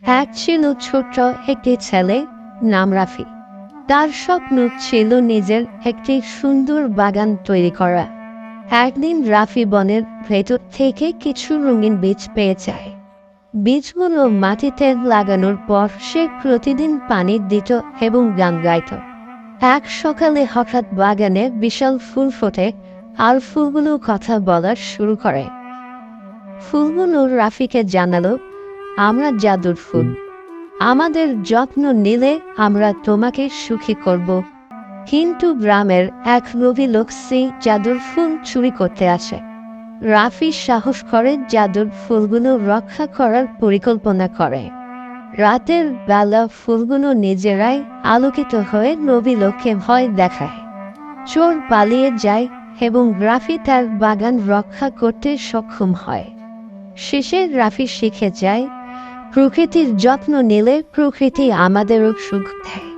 এক ছিল ছোট্ট একটি ছেলে, নাম রাফি। তার স্বপ্ন ছিল নিজের একটি সুন্দর বাগান তৈরি করা। একদিন রাফি বনের ভেতর থেকে কিছু রঙিন বীজ পেয়ে যায়। বীজগুলো মাটিতে লাগানোর পর সে প্রতিদিন পানি দিত এবং গান গাইত। এক সকালে হঠাৎ বাগানে বিশাল ফুল ফোটে, আর ফুলগুলো কথা বলা শুরু করে। ফুলগুলো রাফিকে জানালো, আমরা জাদুর ফুল, আমাদের যত্ন নিলে আমরা তোমাকে সুখী করব। কিন্তু গ্রামের এক লোভী লোক সেই জাদুর ফুল চুরি করতে আসে। রাফি সাহস করে জাদুর ফুলগুলো রক্ষা করার পরিকল্পনা করে। রাতের বেলা ফুলগুলো নিজেরাই আলোকিত হয়ে লোভী লোককে ভয় দেখায়। চোর পালিয়ে যায় এবং রাফি তার বাগান রক্ষা করতে সক্ষম হয়। শেষে রাফি শিখে যায়, প্রকৃতির যত্ন নিলে প্রকৃতি আমাদেরও সুখ দেয়।